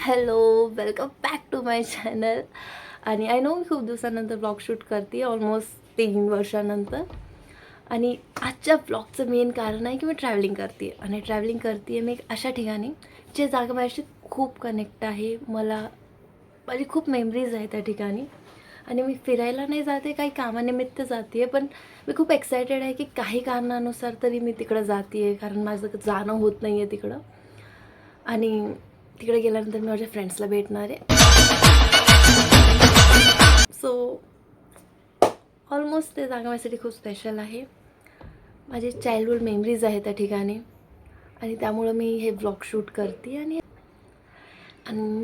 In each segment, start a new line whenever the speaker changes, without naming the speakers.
Hello, welcome back to my channel. आणि I know मी खूप दिवसानंतर ब्लॉग शूट करते, ऑलमोस्ट 3 वर्षानंतर. आणि आजच्या ब्लॉगचं मेन कारण आहे की मी ट्रॅव्हलिंग करते आणि ट्रॅव्हलिंग करते मी एक अशा ठिकाणी जे जागा माझ्याशी खूप कनेक्ट आहे. माझी खूप मेमरीज आहे त्या ठिकाणी. आणि मी फिरायला नाही जाते, काही कामानिमित्त जाते आहे, पण मी खूप एक्सायटेड आहे की काही कारणानुसार तरी मी तिकडं जाते आहे, कारण माझं जाणं होत नाही आहे तिकडं. आणि तिकडे गेल्यानंतर मी माझ्या फ्रेंड्सला भेटणार आहे. सो ऑलमोस्ट ते जागा माझ्यासाठी खूप स्पेशल आहे. माझे चाइल्डहूड मेमरीज आहे त्या ठिकाणी आणि त्यामुळं मी हे ब्लॉग शूट करते. आणि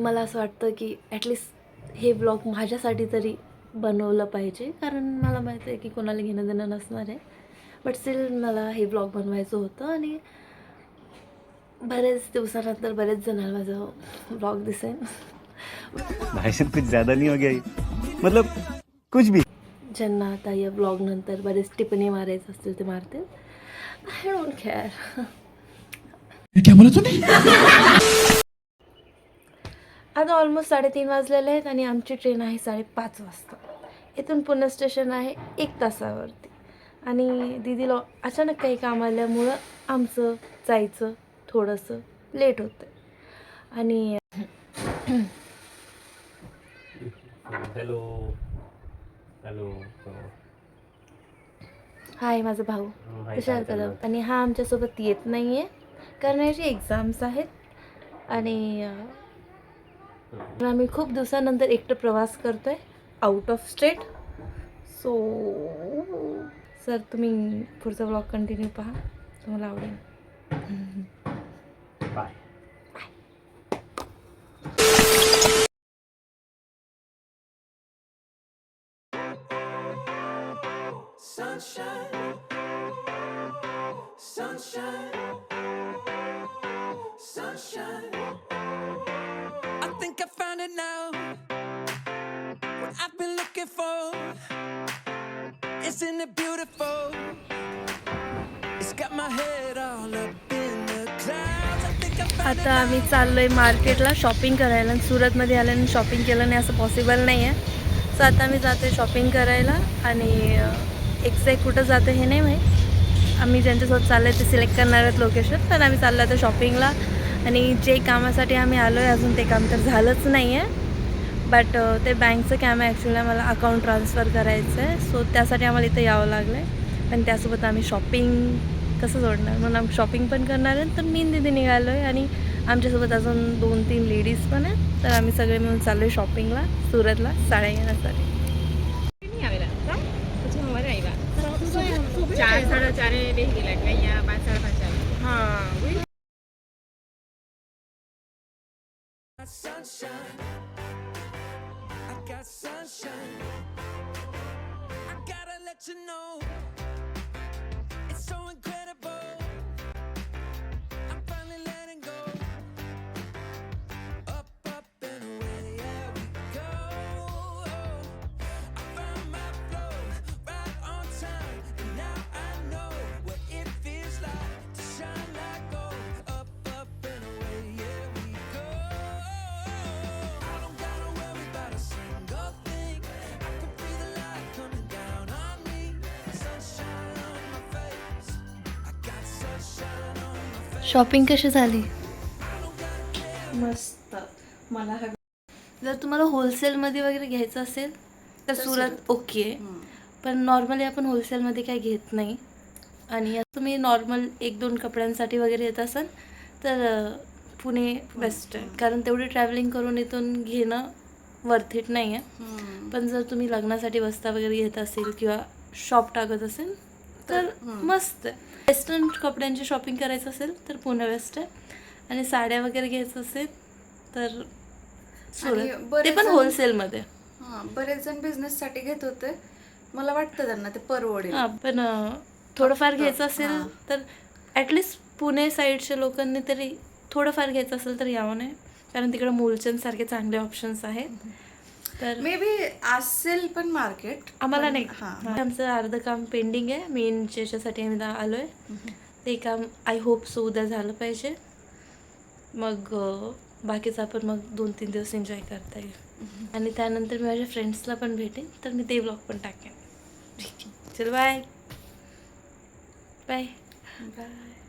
मला असं वाटतं की ॲटलिस्ट हे ब्लॉग माझ्यासाठी तरी बनवलं पाहिजे, कारण मला माहिती आहे की कोणाला घेणं देणं नसणार आहे. बट स्टील मला हे ब्लॉग बनवायचं होतं. आणि बरेच दिवसानंतर बरेच जणांना माझं ब्लॉग दिसेल.
भाई साहब कुछ ज्यादा नहीं हो गया ये? मतलब कुछ भी.
ज्यांना आता या ब्लॉगनंतर बरेच टिप्पणी मारायचं असतील ते मारतील. I don't care.
क्या बोला तूने?
आता ऑलमोस्ट 3:30 वाजलेले आहेत आणि आमची ट्रेन आहे 5:30 वाजता. इथून पुणे स्टेशन आहे 1 तासावरती. आणि दीदीला अचानक काही काम आल्यामुळं आमचं जायचं थोडंसं लेट होतं. आणि
हेलो हेलो.
हाय माझा भाऊ कशाला करा. आणि हा आमच्यासोबत येत नाही आहे कारण याची एक्झाम्स आहेत. आणि आम्ही खूप दिवसानंतर एकटं प्रवास करतो आहे out of state. So sir तुम्ही पुढचा ब्लॉग कंटिन्यू पहा, तुम्हाला आवडेल.
Bye.
Sunshine, sunshine, sunshine. I think I found it now. What I've been looking for. Isn't it beautiful? It's got my head all up in the clouds. I think I found it
आता आम्ही चाललो आहे मार्केटला shopping करायला. सुरतमध्ये आल्याने shopping केलं नाही असं पॉसिबल नाही आहे. सो आता मी जाते शॉपिंग करायला. आणि एक्झॅक्ट कुठं जातं हे नाही माहीत. आम्ही ज्यांच्यासोबत चाललो आहे ते सिलेक्ट करणार आहेत लोकेशन. तर आम्ही चाललो आहे आता शॉपिंगला. आणि जे कामासाठी आम्ही आलो आहे अजून ते काम तर झालंच नाही आहे. बट ते बँकचं काम आहे ॲक्च्युली. मला अकाउंट ट्रान्सफर करायचं आहे. सो त्यासाठी आम्हाला इथं यावं लागलं आहे. पण त्यासोबत आम्ही शॉपिंग कसं जोडणार, म्हणून आम्ही शॉपिंग पण करणार आहे. तर मी दीदी निघालो आहे आणि आमच्यासोबत अजून 2-3 लेडीज पण आहेत. तर आम्ही सगळे मिळून चाललो आहे शॉपिंगला सुरतला साड्या घेण्यासाठी.
4 4.5
sunshine. I got sunshine. I gotta let you know. It's so incredible. I'm finally letting go. Up, up and away, yeah we go. I found my flow right on time. And now I know what it feels like to shine like gold. Up and away, yeah we go. I don't gotta worry about a single thing. I can feel the light coming down on me. Sunshine on my face. I got sunshine on my face.
Shopping कशी झाली?
मस्त. मला हवी.
जर तुम्हाला होलसेलमध्ये वगैरे घ्यायचं असेल तर सुरत ओके. पण नॉर्मली आपण होलसेलमध्ये काय घेत नाही. आणि तुम्ही नॉर्मल 1-2 कपड्यांसाठी वगैरे येत असाल तर पुणे बेस्ट आहे. कारण तेवढी ट्रॅव्हलिंग करून इथून घेणं वर्थ इट नाही आहे. पण जर तुम्ही लग्नासाठी बस्ता वगैरे घेत असेल किंवा शॉप टाकत असेल तर मस्त आहे. वेस्टर्न कपड्यांची शॉपिंग करायचं असेल तर पुणे बेस्ट आहे. आणि साड्या वगैरे घ्यायचं असेल तर सुरत, ते पण होलसेलमध्ये.
बरेच जण बिझनेससाठी घेत होते. मला वाटतं त्यांना ते परवडेल.
हां, पण थोडंफार घ्यायचं असेल तर ॲटलिस्ट पुणे साईडच्या लोकांनी तरी थोडंफार घ्यायचं असेल तर यावं नाही. कारण तिकडं मूलचंदसारखे चांगले ऑप्शन्स आहेत. तर
मे बी असेल पण मार्केट
आम्हाला नाही. आमचं अर्धं काम पेंडिंग आहे. मेन ज्याच्यासाठी आम्ही आलो आहे ते काम आय होप सो उद्या झालं पाहिजे. मग बाकीचं आपण मग 2-3 दिवस एन्जॉय करता येईल. आणि त्यानंतर मी माझ्या फ्रेंड्सला पण भेटेन, तर मी ते ब्लॉग पण टाकेन. ठीक आहे, चल बाय बाय.
बाय.